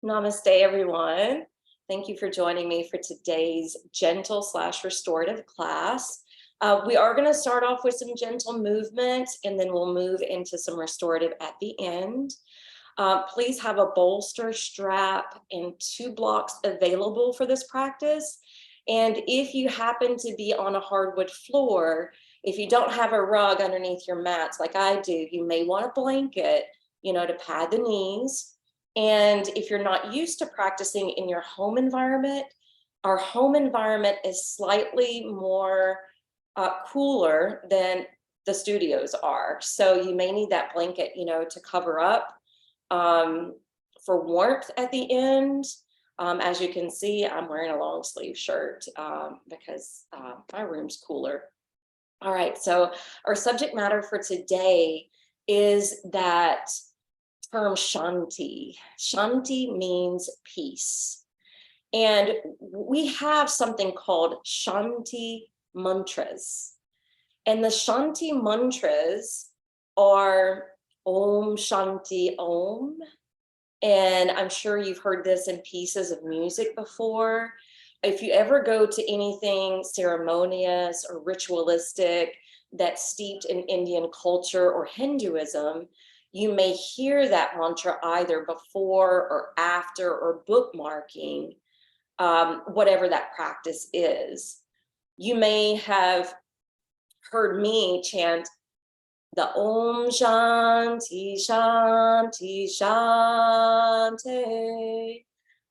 Namaste, everyone. Thank you for joining me for today's gentle/restorative class. We are going to start off with some gentle movement, and then we'll move into some restorative at the end. Please have a bolster, strap, and 2 blocks available for this practice. And if you happen to be on a hardwood floor, if you don't have a rug underneath your mats like I do, you may want a blanket, to pad the knees. And if you're not used to practicing in your home environment, our home environment is slightly more cooler than the studios are. So you may need that blanket, to cover up for warmth at the end. As you can see, I'm wearing a long sleeve shirt because my room's cooler. All right, so our subject matter for today is that term Shanti. Shanti means peace. And we have something called Shanti Mantras. And the Shanti Mantras are Om Shanti Om. And I'm sure you've heard this in pieces of music before. If you ever go to anything ceremonious or ritualistic that's steeped in Indian culture or Hinduism, you may hear that mantra either before or after or bookmarking whatever that practice is. You may have heard me chant the Om Shanti Shanti Shanti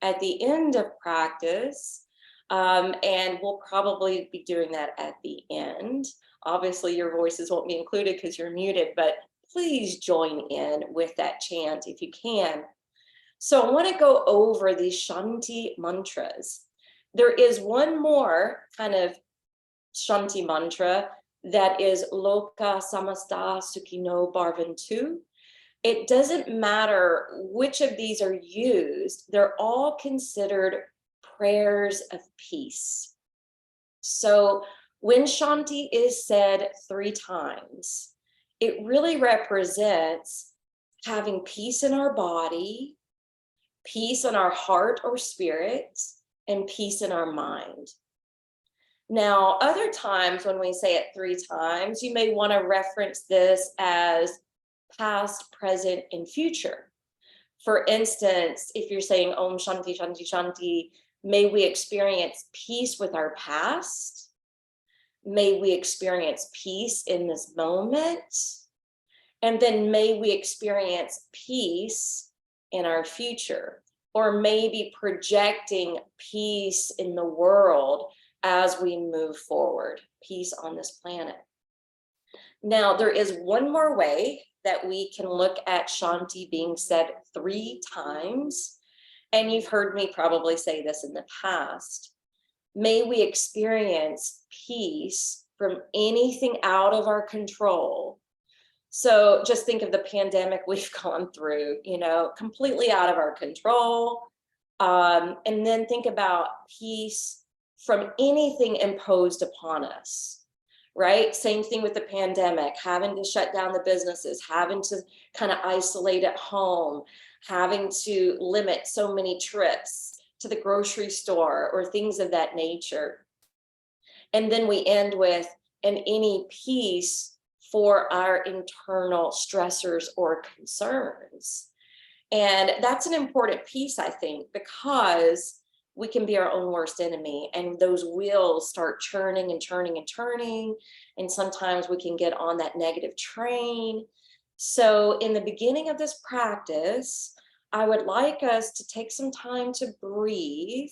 at the end of practice, and we'll probably be doing that at the end. Obviously, your voices won't be included because you're muted, but please join in with that chant if you can. So I want to go over these Shanti mantras. There is one more kind of Shanti mantra that is Lokah Samastha Sukino Bharvantu. It doesn't matter which of these are used, they're all considered prayers of peace. So when Shanti is said 3 times, it really represents having peace in our body, peace in our heart or spirit, and peace in our mind. Now, other times when we say it 3 times, you may want to reference this as past, present, and future. For instance, if you're saying Om Shanti Shanti Shanti, may we experience peace with our past. May we experience peace in this moment. And then may we experience peace in our future, or maybe projecting peace in the world as we move forward, peace on this planet. Now, there is one more way that we can look at Shanti being said 3 times, and you've heard me probably say this in the past. May we experience peace from anything out of our control. So just think of the pandemic we've gone through, completely out of our control. And then think about peace from anything imposed upon us, right? Same thing with the pandemic, having to shut down the businesses, having to kind of isolate at home, having to limit so many trips to the grocery store or things of that nature. And then we end with, and any peace for our internal stressors or concerns. And that's an important piece, I think, because we can be our own worst enemy, and those wheels start churning and turning and turning, and sometimes we can get on that negative train. So in the beginning of this practice, I would like us to take some time to breathe,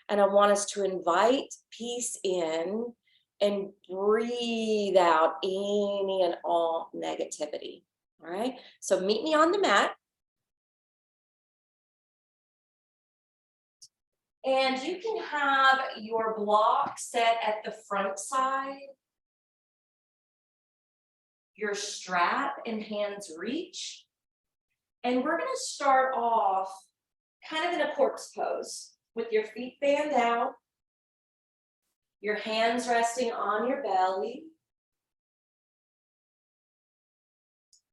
and I want us to invite peace in and breathe out any and all negativity. All right, so meet me on the mat. And you can have your block set at the front side, your strap and hands reach. And we're going to start off kind of in a corpse pose with your feet fanned out, your hands resting on your belly.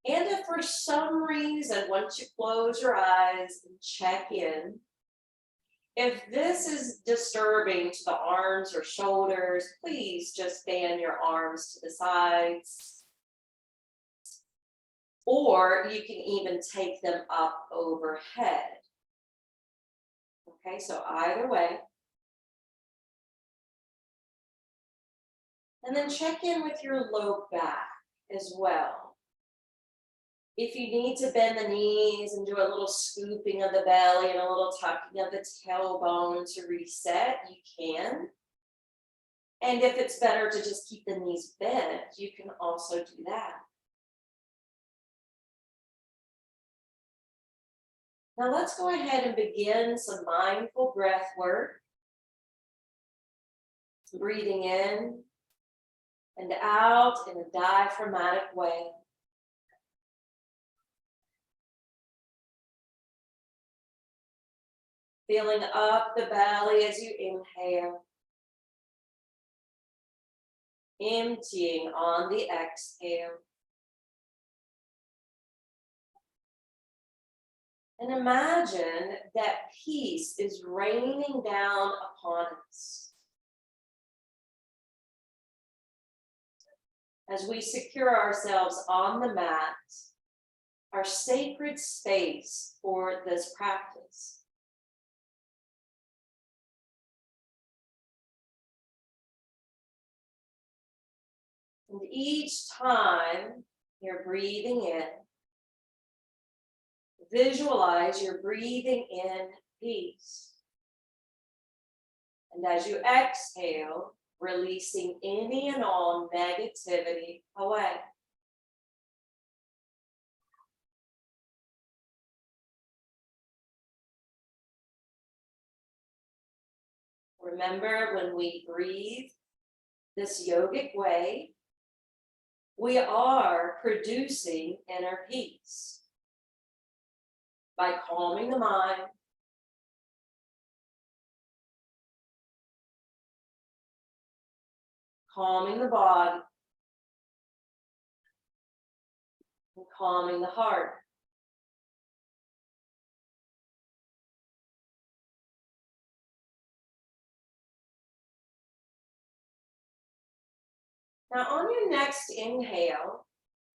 And if for some reason, once you close your eyes and check in, If this is disturbing to the arms or shoulders, please just fan your arms to the sides. Or you can even take them up overhead. Okay, so either way. And then check in with your low back as well. If you need to bend the knees and do a little scooping of the belly and a little tucking of the tailbone to reset, you can. And if it's better to just keep the knees bent, you can also do that. Now let's go ahead and begin some mindful breath work. Breathing in and out in a diaphragmatic way. Feeling up the belly as you inhale. Emptying on the exhale. And imagine that peace is raining down upon us. As we secure ourselves on the mat, our sacred space for this practice. And each time you're breathing in, visualize you're breathing in peace. And as you exhale, releasing any and all negativity away. Remember, when we breathe this yogic way, we are producing inner peace by calming the mind, calming the body, and calming the heart. Now on your next inhale,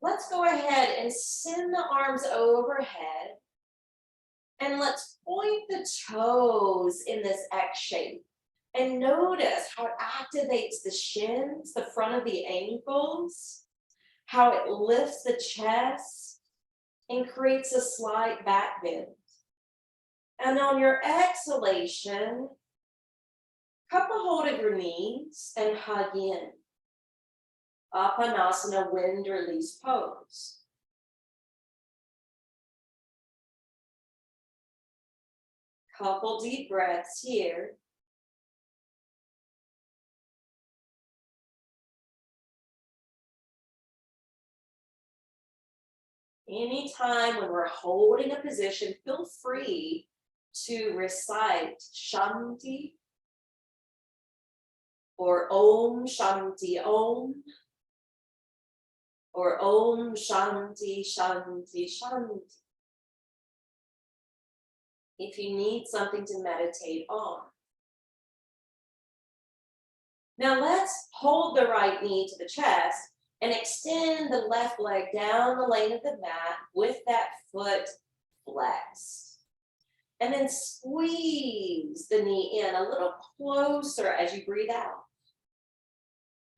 let's go ahead and send the arms overhead and let's point the toes in this X shape. And notice how it activates the shins, the front of the ankles, how it lifts the chest and creates a slight back bend. And on your exhalation, cup a hold of your knees and hug in. Apanasana, wind release pose. Couple deep breaths here. Anytime when we're holding a position, feel free to recite Shanti or Om Shanti Om or Om Shanti Shanti Shanti if you need something to meditate on. Now let's hold the right knee to the chest and extend the left leg down the lane of the mat with that foot flexed. And then squeeze the knee in a little closer as you breathe out.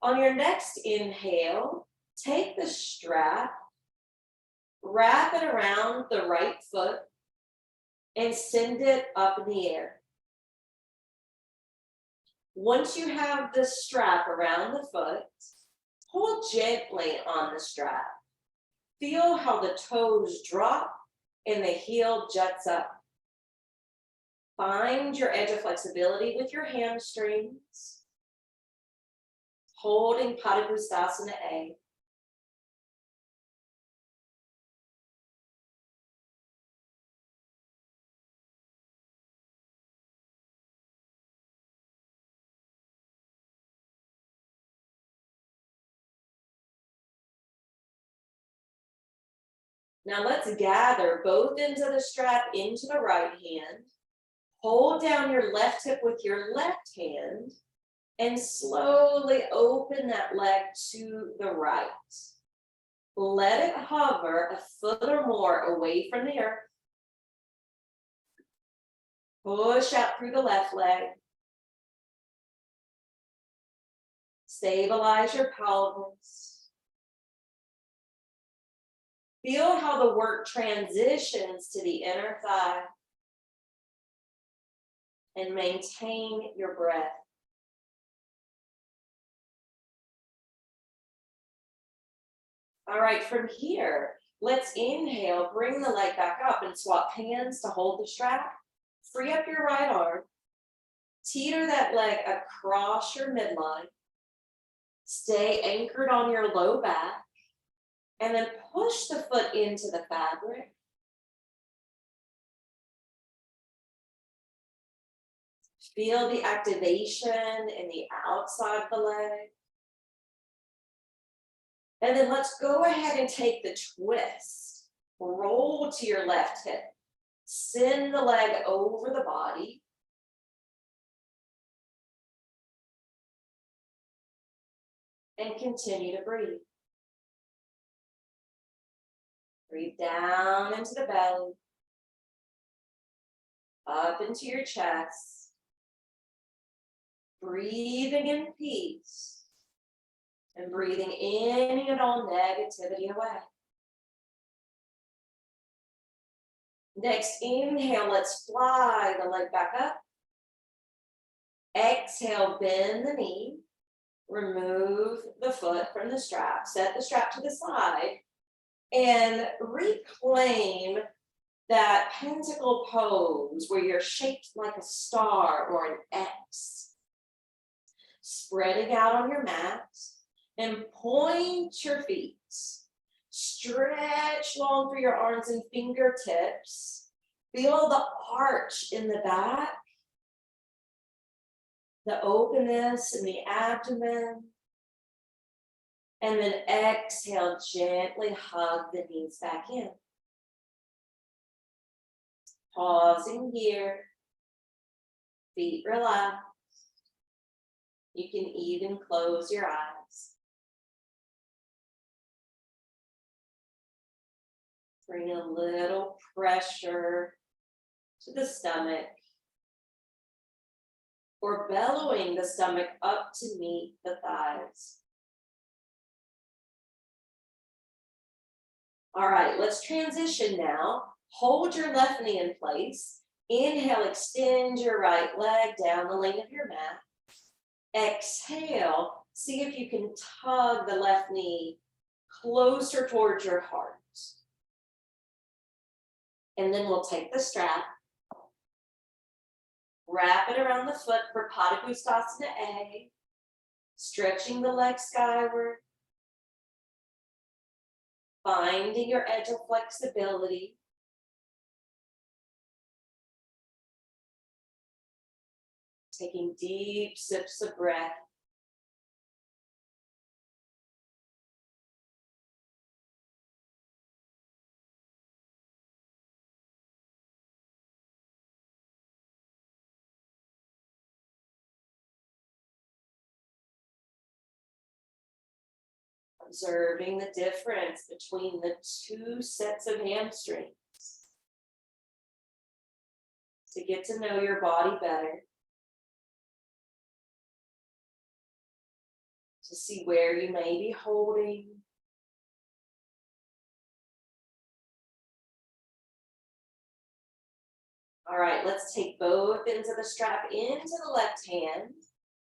On your next inhale, take the strap, wrap it around the right foot, and send it up in the air. Once you have the strap around the foot, hold gently on the strap. Feel how the toes drop and the heel juts up. Find your edge of flexibility with your hamstrings. Holding Padangusthasana A. Now let's gather both ends of the strap into the right hand. Hold down your left hip with your left hand and slowly open that leg to the right. Let it hover a foot or more away from the earth. Push out through the left leg. Stabilize your pelvis. Feel how the work transitions to the inner thigh. And maintain your breath. All right, from here, let's inhale, bring the leg back up and swap hands to hold the strap. Free up your right arm. Teeter that leg across your midline. Stay anchored on your low back. And then push the foot into the fabric. Feel the activation in the outside of the leg. And then let's go ahead and take the twist. Roll to your left hip. Send the leg over the body. And continue to breathe. Breathe down into the belly. Up into your chest. Breathing in peace. And breathing any and all negativity away. Next, inhale, let's fly the leg back up. Exhale, bend the knee. Remove the foot from the strap. Set the strap to the side. And reclaim that pentacle pose where you're shaped like a star or an X. Spreading out on your mat. And point your feet. Stretch long through your arms and fingertips. Feel the arch in the back. The openness in the abdomen. And then exhale, gently hug the knees back in. Pausing here. Feet relaxed. You can even close your eyes. Bring a little pressure to the stomach. Or bellowing the stomach up to meet the thighs. All right, let's transition now. Hold your left knee in place. Inhale, extend your right leg down the length of your mat. Exhale, see if you can tug the left knee closer towards your heart. And then we'll take the strap, wrap it around the foot for Padangusthasana A, stretching the leg skyward, finding your edge of flexibility. Taking deep sips of breath. Observing the difference between the two sets of hamstrings. To get to know your body better. To see where you may be holding. All right, let's take both ends of the strap into the left hand.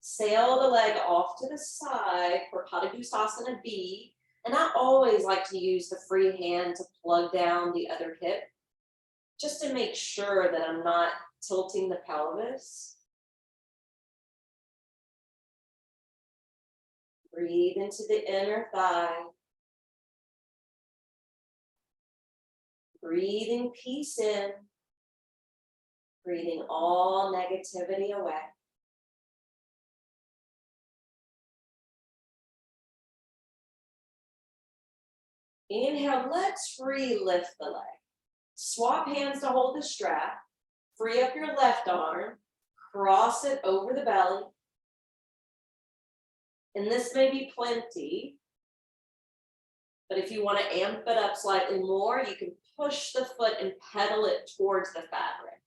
Sail the leg off to the side for Padangusthasana B. And I always like to use the free hand to plug down the other hip, just to make sure that I'm not tilting the pelvis. Breathe into the inner thigh. Breathing peace in. Breathing all negativity away. Inhale, let's free lift the leg. Swap hands to hold the strap. Free up your left arm, cross it over the belly. And this may be plenty, but if you want to amp it up slightly more, you can push the foot and pedal it towards the fabric.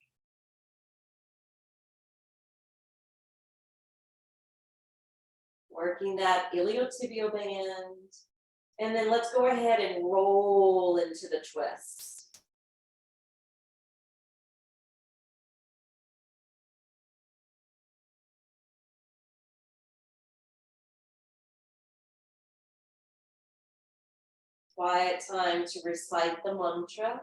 Working that iliotibial band. And then let's go ahead and roll into the twist. Quiet time to recite the mantra.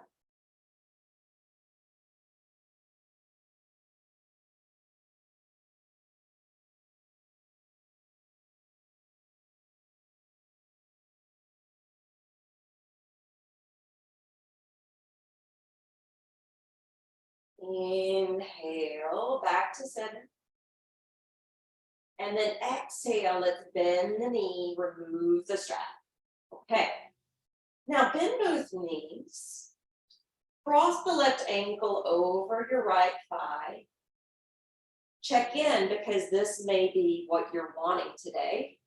Inhale, back to center. And then exhale, let's bend the knee, remove the strap. Okay. Now bend both knees. Cross the left ankle over your right thigh. Check in because this may be what you're wanting today.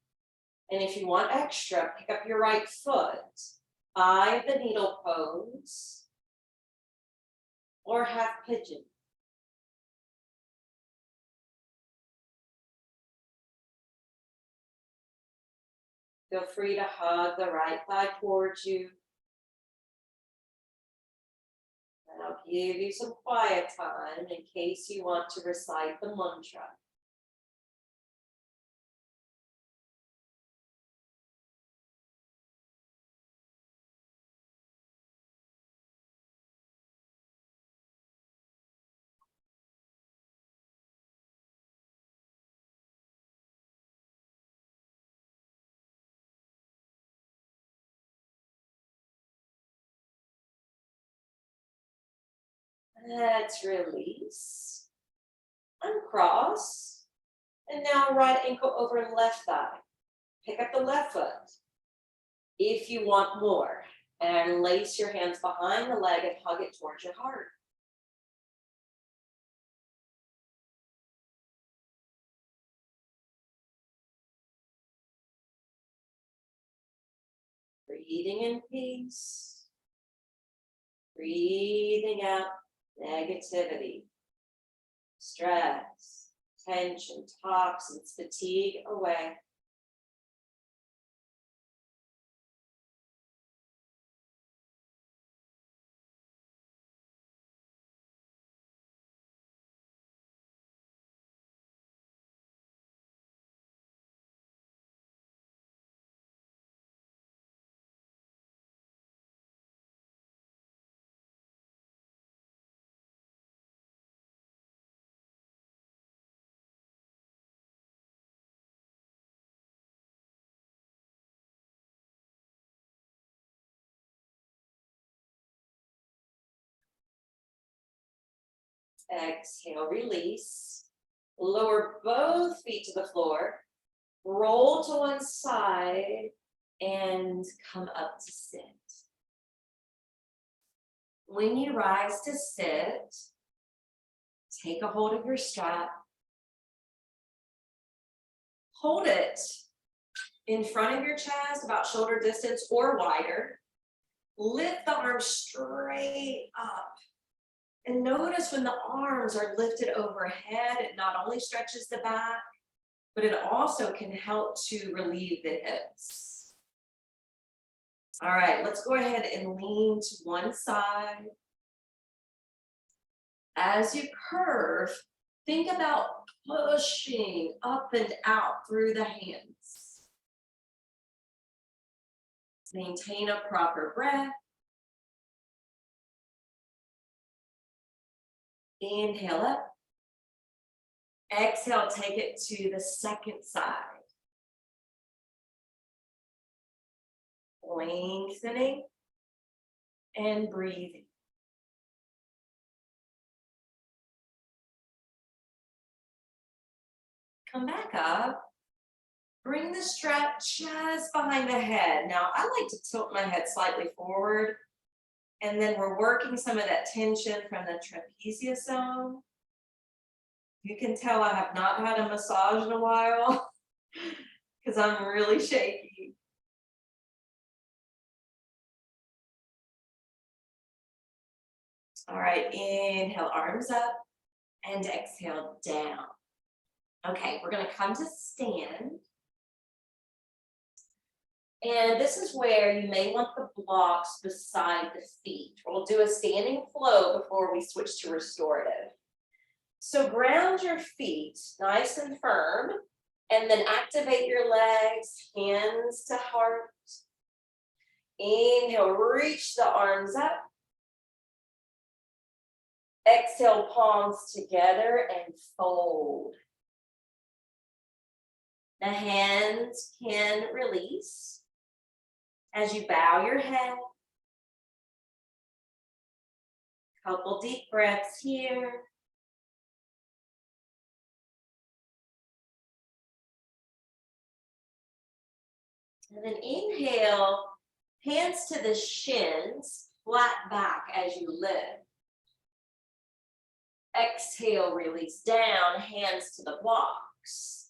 And if you want extra, pick up your right foot, eye the needle pose, or half pigeon. Feel free to hug the right thigh towards you. And I'll give you some quiet time in case you want to recite the mantra. Let's release. Uncross. And now right ankle over left thigh. Pick up the left foot. If you want more. And lace your hands behind the leg and hug it towards your heart. Breathing in peace. Breathing out negativity, stress, tension, toxins, fatigue away. Exhale, release. Lower both feet to the floor. Roll to one side and come up to sit. When you rise to sit, take a hold of your strap. Hold it in front of your chest, about shoulder distance or wider. Lift the arms straight up. And notice when the arms are lifted overhead, it not only stretches the back, but it also can help to relieve the hips. All right, let's go ahead and lean to one side. As you curve, think about pushing up and out through the hands. Maintain a proper breath. Inhale up. Exhale, take it to the second side. Lengthening and breathing. Come back up. Bring the strap just behind the head. Now, I like to tilt my head slightly forward And then we're working some of that tension from the trapezius zone. You can tell I have not had a massage in a while because I'm really shaky. All right, inhale, arms up, and exhale, down. Okay, we're gonna come to stand. And this is where you may want the blocks beside the feet. We'll do a standing flow before we switch to restorative. So ground your feet nice and firm, and then activate your legs, hands to heart. Inhale, reach the arms up. Exhale, palms together and fold. The hands can release as you bow your head. Couple deep breaths here. And then inhale, hands to the shins, flat back as you lift. Exhale, release down, hands to the blocks.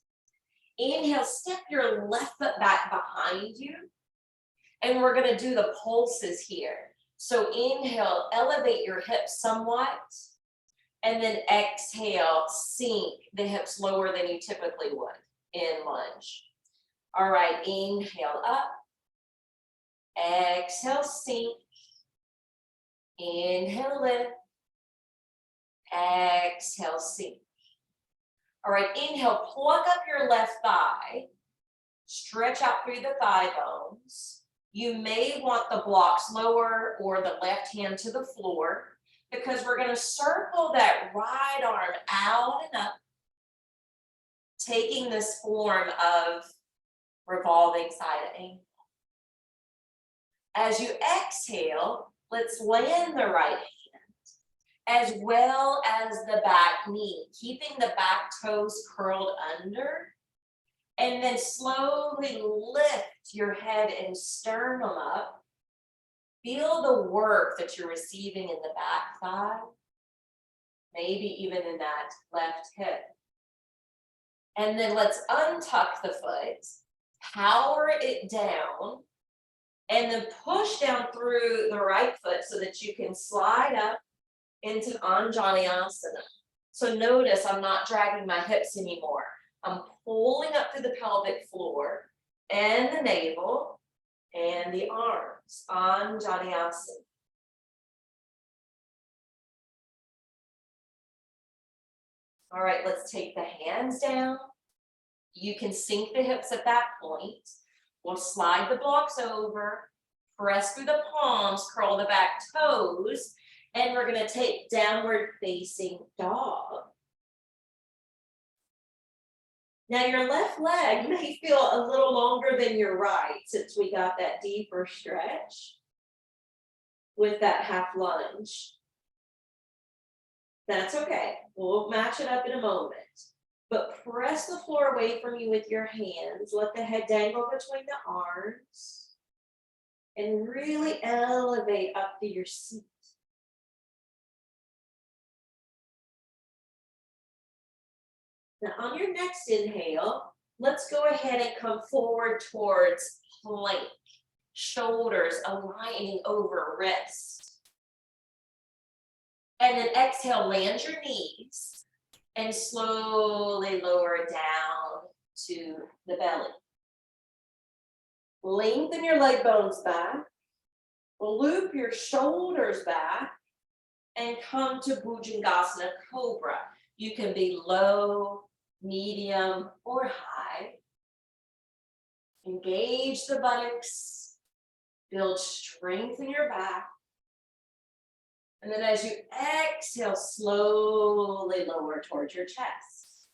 Inhale, step your left foot back behind you. And we're gonna do the pulses here. So inhale, elevate your hips somewhat. And then exhale, sink the hips lower than you typically would in lunge. All right, inhale up. Exhale, sink. Inhale, lift. Exhale, sink. All right, inhale, plug up your left thigh. Stretch out through the thigh bones. You may want the blocks lower or the left hand to the floor because we're going to circle that right arm out and up, taking this form of revolving side angle. As you exhale, let's land the right hand as well as the back knee, keeping the back toes curled under. And then slowly lift your head and sternum up. Feel the work that you're receiving in the back thigh, maybe even in that left hip. And then let's untuck the foot, power it down, and then push down through the right foot so that you can slide up into Anjaneyasana. So notice I'm not dragging my hips anymore. I'm pulling up through the pelvic floor and the navel and the arms, Anjaneyasana. All right, let's take the hands down. You can sink the hips at that point. We'll slide the blocks over, press through the palms, curl the back toes, and we're gonna take downward facing dog. Now your left leg may feel a little longer than your right since we got that deeper stretch with that half lunge. That's okay, we'll match it up in a moment. But press the floor away from you with your hands, let the head dangle between the arms, and really elevate up to your seat. Now on your next inhale, let's go ahead and come forward towards plank. Shoulders aligning over wrists. And then exhale, land your knees and slowly lower down to the belly. Lengthen your leg bones back. Loop your shoulders back and come to Bhujangasana Cobra. You can be low, medium, or high. Engage the buttocks, build strength in your back. And then as you exhale, slowly lower towards your chest.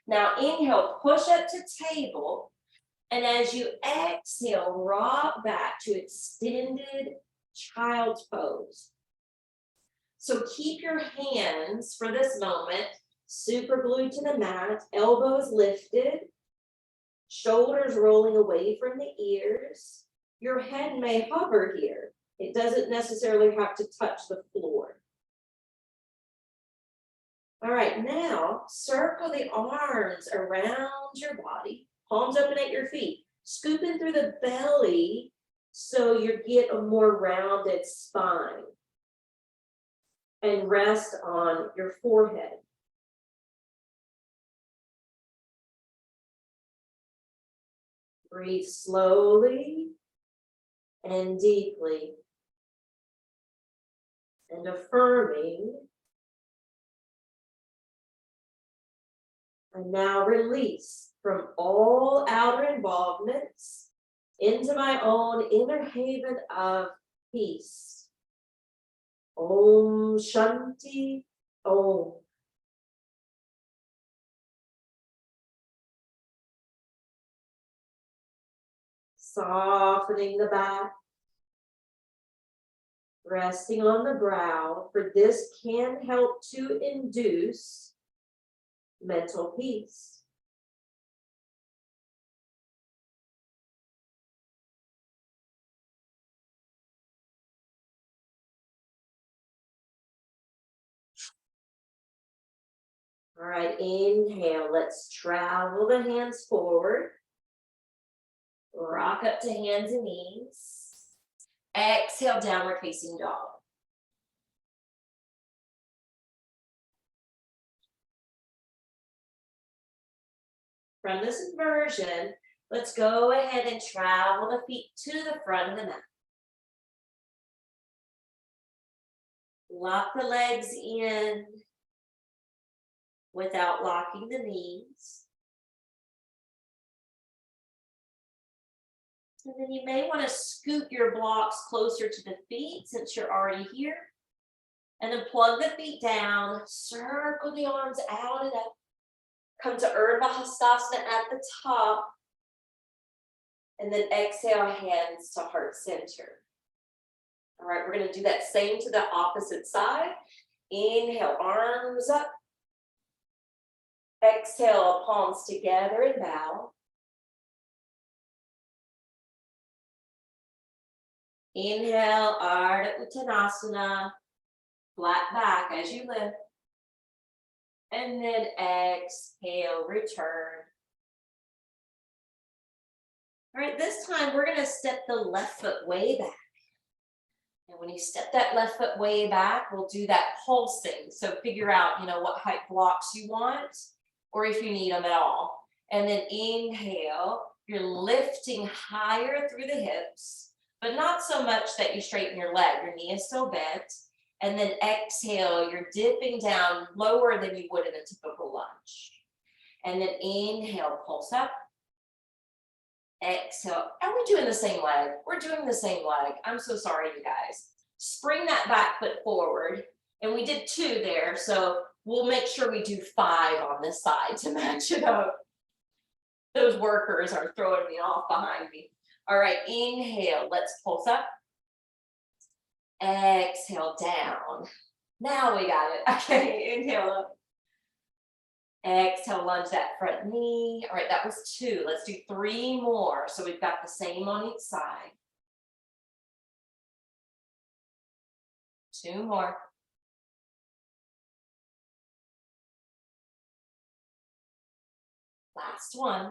Now inhale, push up to table. And as you exhale, rock back to extended child's pose. So keep your hands for this moment super glued to the mat, elbows lifted, shoulders rolling away from the ears. Your head may hover here. It doesn't necessarily have to touch the floor. All right, now circle the arms around your body, palms open at your feet, scooping through the belly so you get a more rounded spine. And rest on your forehead. Breathe slowly and deeply, and affirming. And now release from all outer involvements into my own inner haven of peace. Om Shanti Om. Softening the back, resting on the brow, for this can help to induce mental peace. All right, inhale, let's travel the hands forward. Rock up to hands and knees. Exhale, downward facing dog. From this inversion, let's go ahead and travel the feet to the front of the mat. Lock the legs in without locking the knees. And then you may want to scoot your blocks closer to the feet since you're already here. And then plug the feet down, circle the arms out and up. Come to Urdhva Hastasana at the top. And then exhale, hands to heart center. All right, we're going to do that same to the opposite side. Inhale, arms up. Exhale, palms together and bow. Inhale, Ardha Uttanasana, flat back as you lift. And then exhale, return. All right, this time we're going to step the left foot way back. And when you step that left foot way back, we'll do that pulsing. So figure out, what height blocks you want, or if you need them at all. And then inhale, you're lifting higher through the hips, but not so much that you straighten your leg. Your knee is still bent. And then exhale, you're dipping down lower than you would in a typical lunge. And then inhale, pulse up. Exhale. Are we doing the same leg? We're doing the same leg. I'm so sorry, you guys. Spring that back foot forward. And we did 2 there, so we'll make sure we do 5 on this side to match it up. Those workers are throwing me off behind me. All right, inhale. Let's pulse up. Exhale, down. Now we got it. Okay, inhale up. Exhale, lunge that front knee. All right, that was 2. Let's do 3 more. So we've got the same on each side. 2 more. Last one.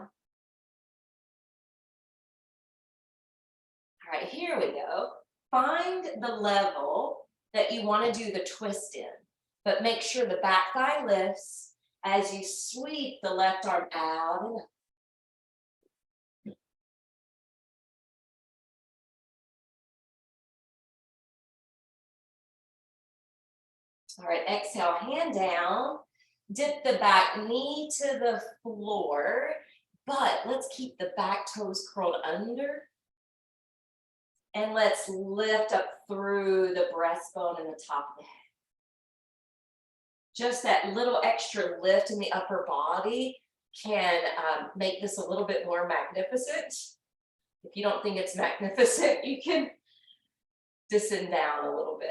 All right, here we go. Find the level that you want to do the twist in, but make sure the back thigh lifts as you sweep the left arm out and up. All right, exhale, hand down. Dip the back knee to the floor, but let's keep the back toes curled under. And let's lift up through the breastbone and the top of the head. Just that little extra lift in the upper body can make this a little bit more magnificent. If you don't think it's magnificent, you can descend down a little bit.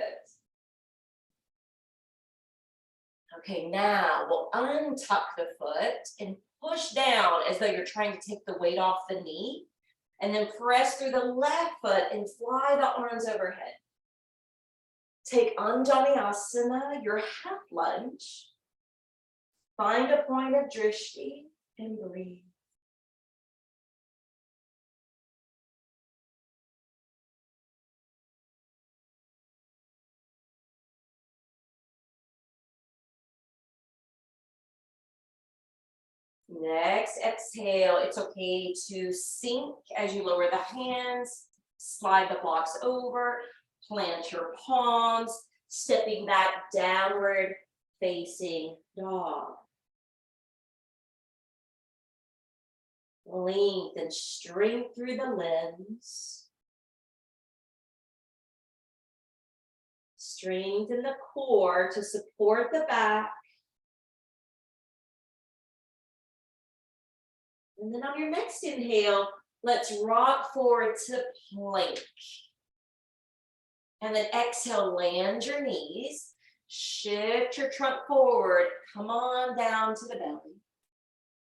Okay, now we'll untuck the foot and push down as though you're trying to take the weight off the knee. And then press through the left foot and fly the arms overhead. Take Anjaneyasana, your half lunge. Find a point of drishti and breathe. Next exhale, it's okay to sink as you lower the hands, slide the blocks over, plant your palms, stepping back, downward facing dog. Length and strength through the limbs. Strengthen the core to support the back. And then on your next inhale, let's rock forward to plank. And then exhale, land your knees. Shift your trunk forward. Come on down to the belly.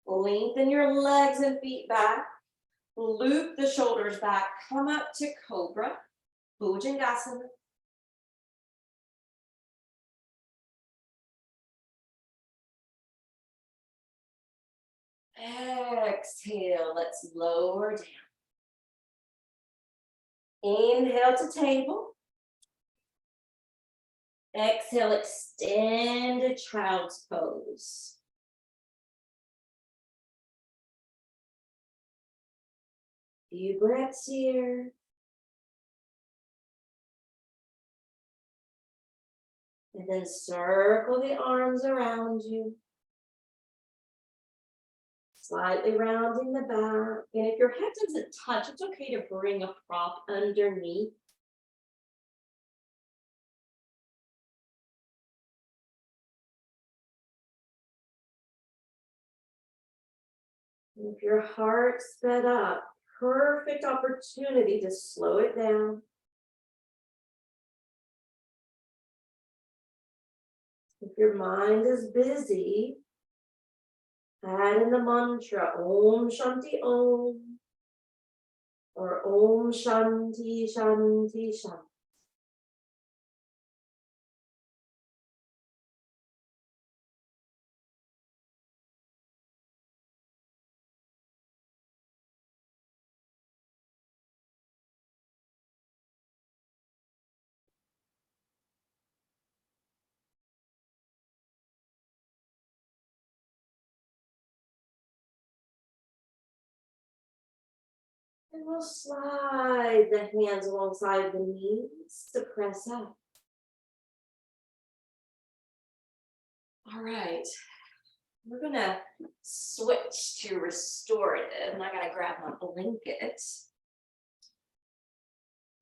Lengthen your legs and feet back. Loop the shoulders back. Come up to Cobra. Bhujangasana. Exhale, let's lower down. Inhale to table. Exhale, extend to child's pose. Few breaths here. And then circle the arms around you. Slightly rounding the back. And if your head doesn't touch, it's okay to bring a prop underneath. And if your heart sped up, perfect opportunity to slow it down. If your mind is busy, add in the mantra Om Shanti Om or Om Shanti Shanti Shanti. And we'll slide the hands alongside the knees to press up. All right, we're gonna switch to restorative, and I gotta grab my blanket.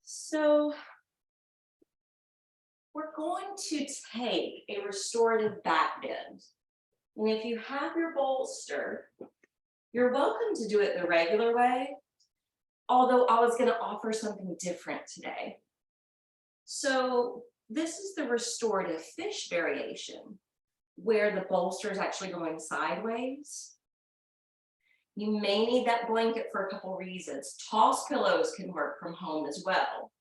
So we're going to take a restorative back bend. And if you have your bolster, you're welcome to do it the regular way, although I was gonna offer something different today. So this is the restorative fish variation, where the bolster is actually going sideways. You may need that blanket for a couple reasons. Toss pillows can work from home as well.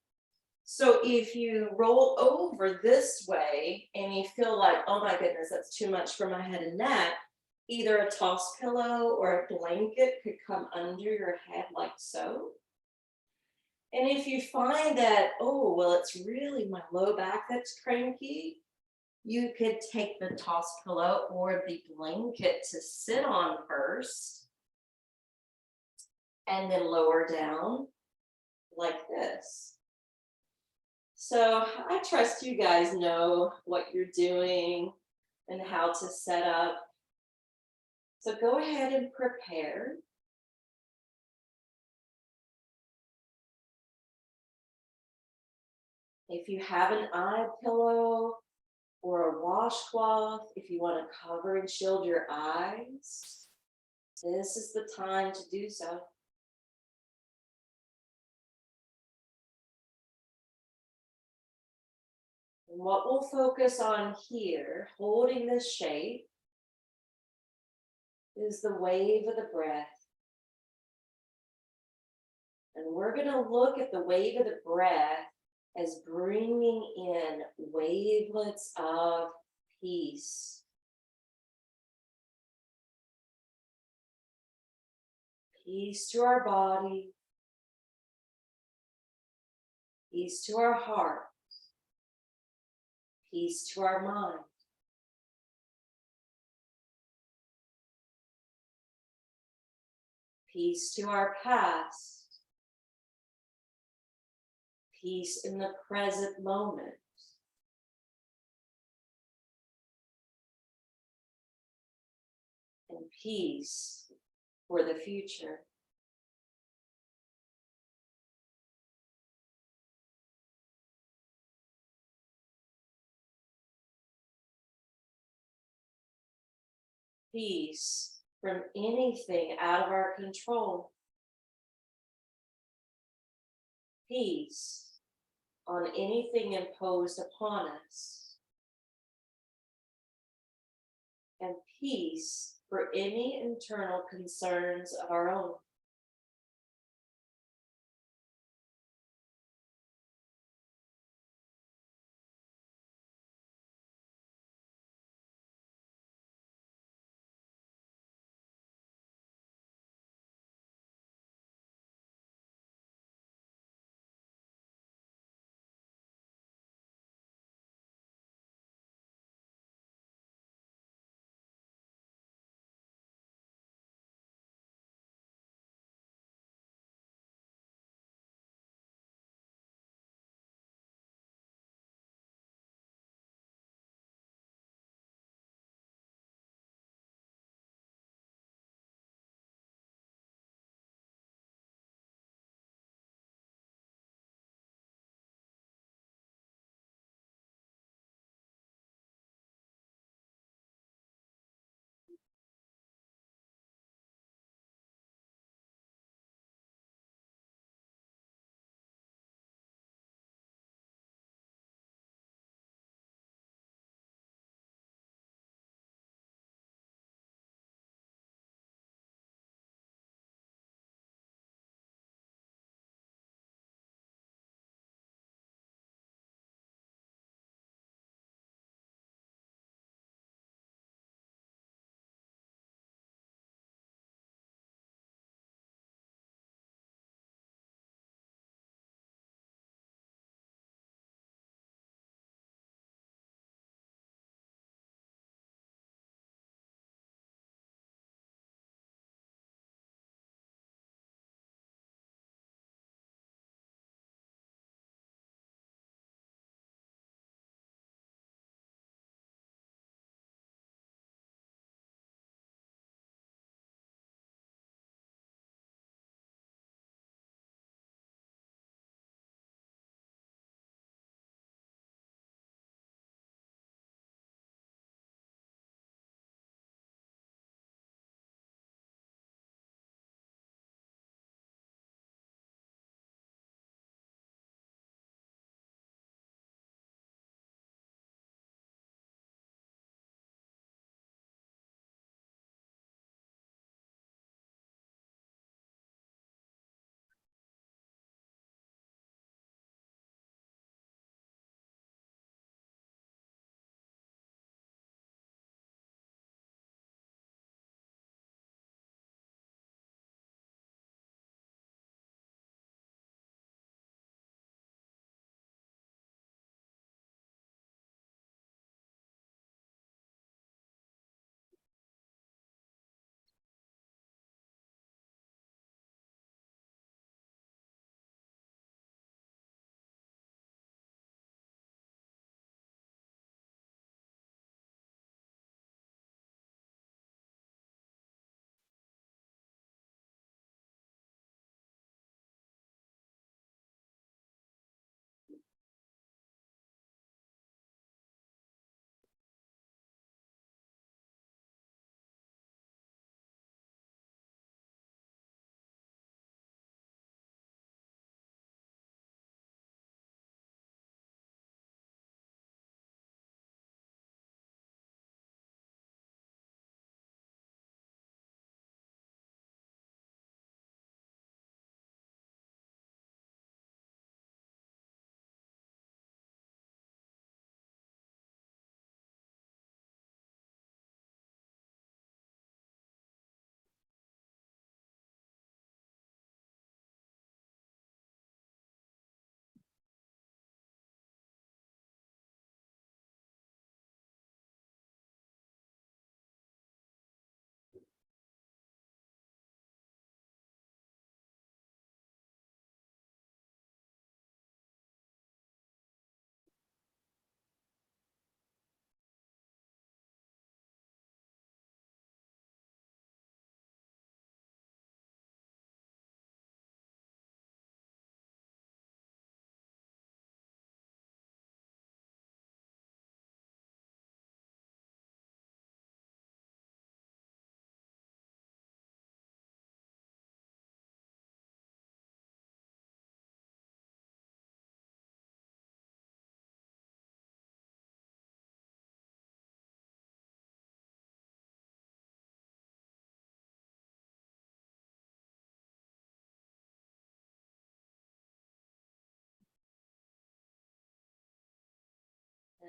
So if you roll over this way and you feel like, oh my goodness, that's too much for my head and neck, either a toss pillow or a blanket could come under your head like so. And if you find that, oh, well, it's really my low back that's cranky, you could take the toss pillow or the blanket to sit on first and then lower down like this. So I trust you guys know what you're doing and how to set up. So go ahead and prepare. If you have an eye pillow or a washcloth, if you want to cover and shield your eyes, this is the time to do so. And what we'll focus on here, holding this shape, is the wave of the breath. And we're going to look at the wave of the breath as bringing in wavelets of peace. Peace to our body, peace to our heart, peace to our mind. Peace to our past, peace in the present moment. And peace for the future. Peace from anything out of our control. Peace on anything imposed upon us. And peace for any internal concerns of our own.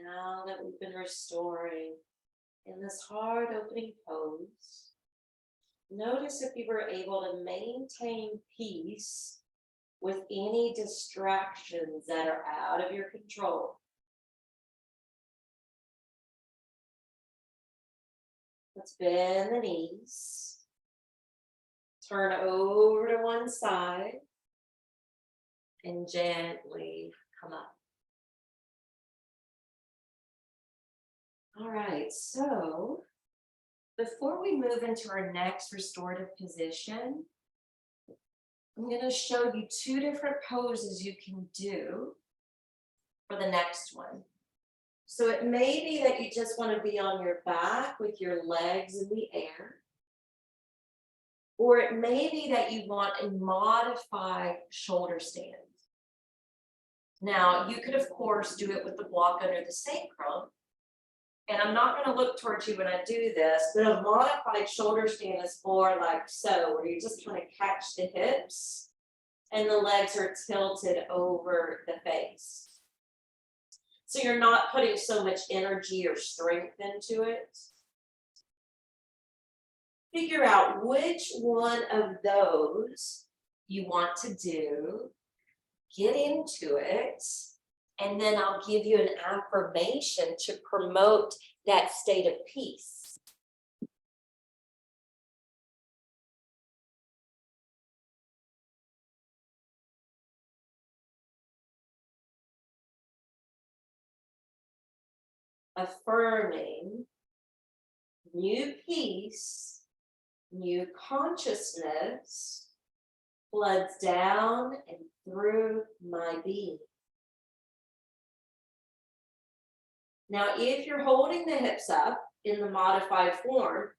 Now that we've been restoring in this heart opening pose, notice if you were able to maintain peace with any distractions that are out of your control. Let's bend the knees. Turn over to one side and gently come up. All right, so before we move into our next restorative position, I'm going to show you two different poses you can do for the next one. So it may be that you just want to be on your back with your legs in the air. Or it may be that you want a modified shoulder stand. Now, you could, of course, do it with the block under the sacrum. And I'm not going to look towards you when I do this, but a modified shoulder stand is more like so, where you just kind of catch the hips and the legs are tilted over the face. So you're not putting so much energy or strength into it. Figure out which one of those you want to do, get into it, and then I'll give you an affirmation to promote that state of peace. Affirming new peace, new consciousness floods down and through my being. Now, if you're holding the hips up in the modified form,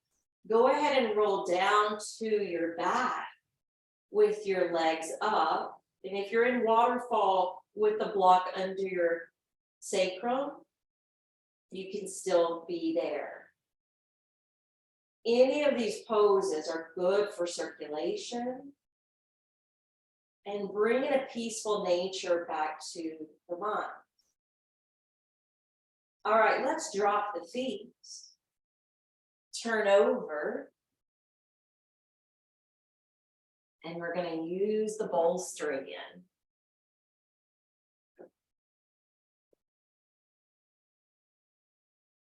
go ahead and roll down to your back with your legs up. And if you're in waterfall with the block under your sacrum, you can still be there. Any of these poses are good for circulation and bringing a peaceful nature back to the mind. All right, let's drop the feet. Turn over. And we're going to use the bolster again.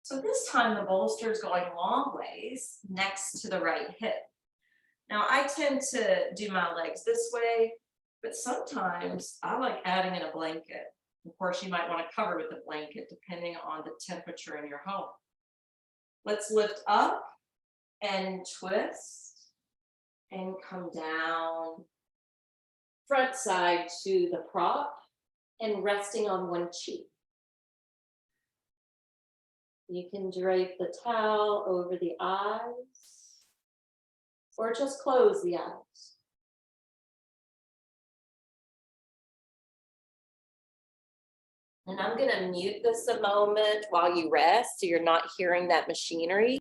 So this time the bolster is going long ways next to the right hip. Now I tend to do my legs this way, but sometimes I like adding in a blanket. Of course, you might want to cover with a blanket depending on the temperature in your home. Let's lift up and twist and come down. Front side to the prop and resting on one cheek. You can drape the towel over the eyes or just close the eyes. And I'm going to mute this a moment while you rest so you're not hearing that machinery.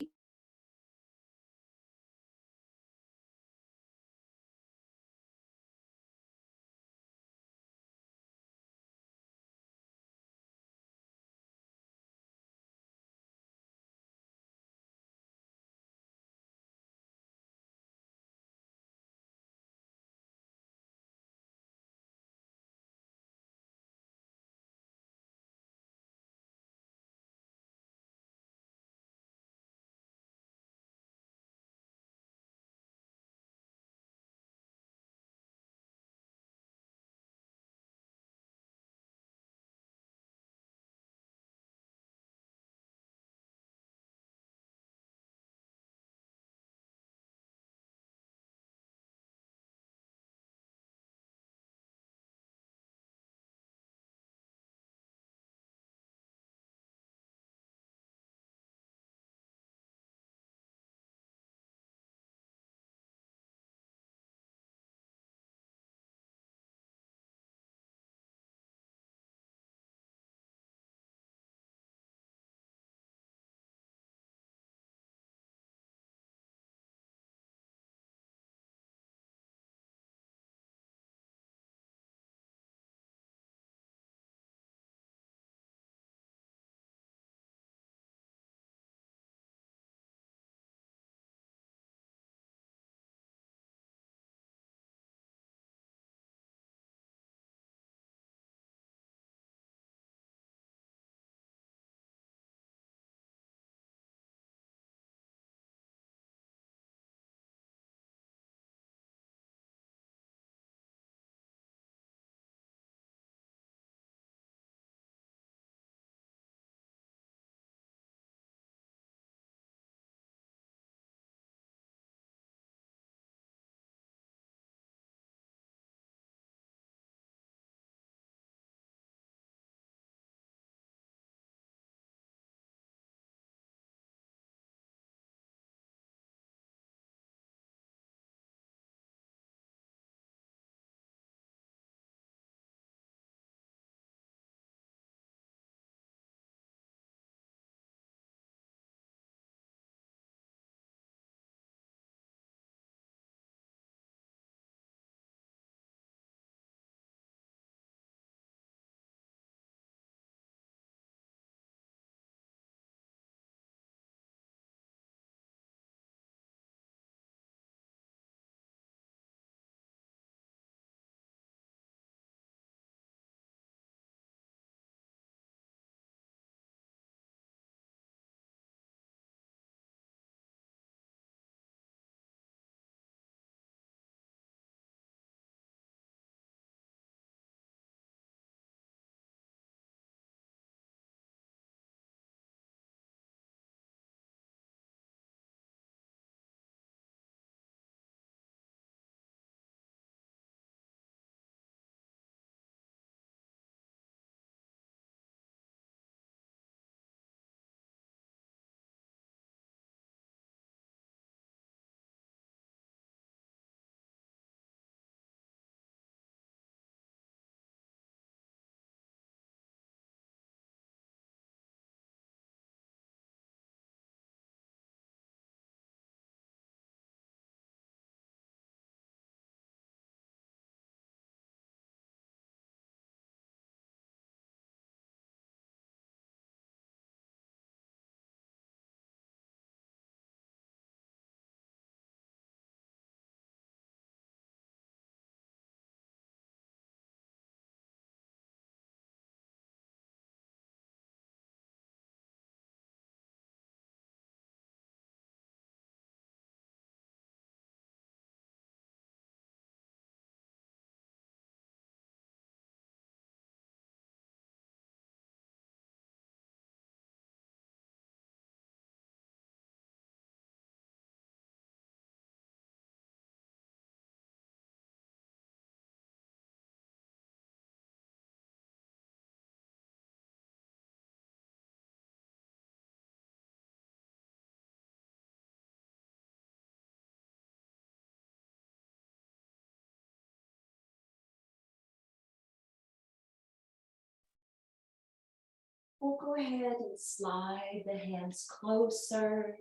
We'll go ahead and slide the hands closer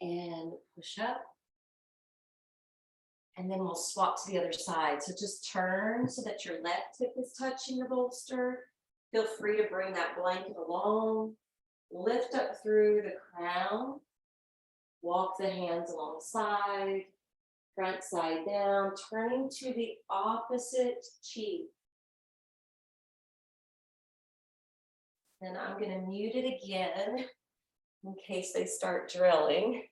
and push up. And then we'll swap to the other side. So just turn so that your left hip is touching the bolster. Feel free to bring that blanket along. Lift up through the crown. Walk the hands alongside. Front side down, turning to the opposite cheek. Then I'm going to mute it again in case they start drilling.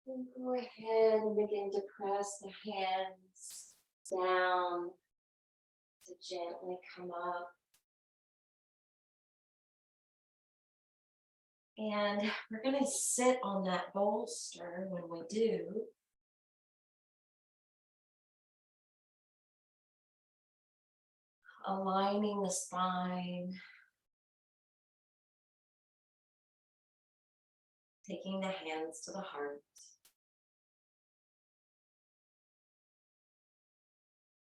And go ahead and begin to press the hands down to gently come up. And we're going to sit on that bolster when we do. Aligning the spine. Taking the hands to the heart.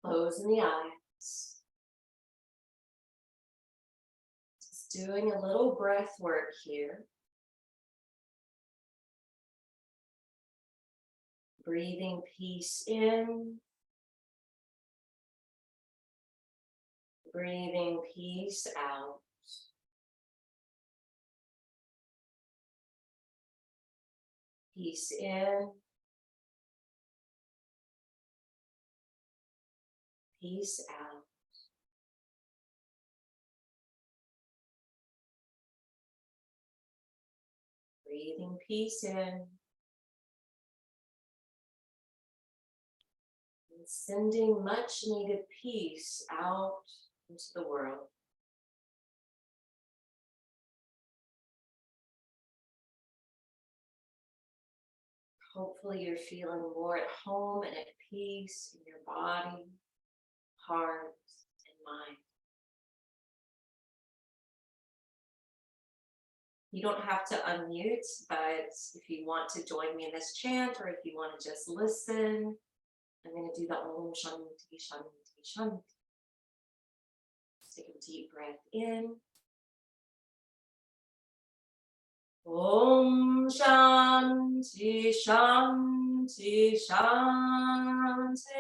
Closing the eyes. Just doing a little breath work here. Breathing peace in. Breathing peace out. Peace in. Peace out. Breathing peace in. And sending much needed peace out into the world. Hopefully you're feeling more at home and at peace in your body, heart, and mind. You don't have to unmute, but if you want to join me in this chant, or if you want to just listen, I'm going to do the Om Shanti Shanti Shanti. Take a deep breath in. Om Shanti Shanti Shanti.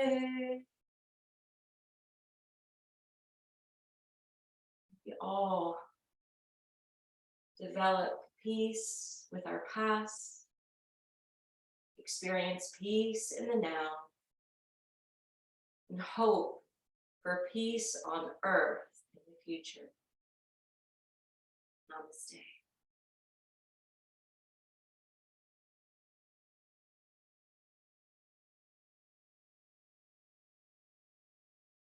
We all develop peace with our past, experience peace in the now, and hope for peace on earth in the future. Namaste.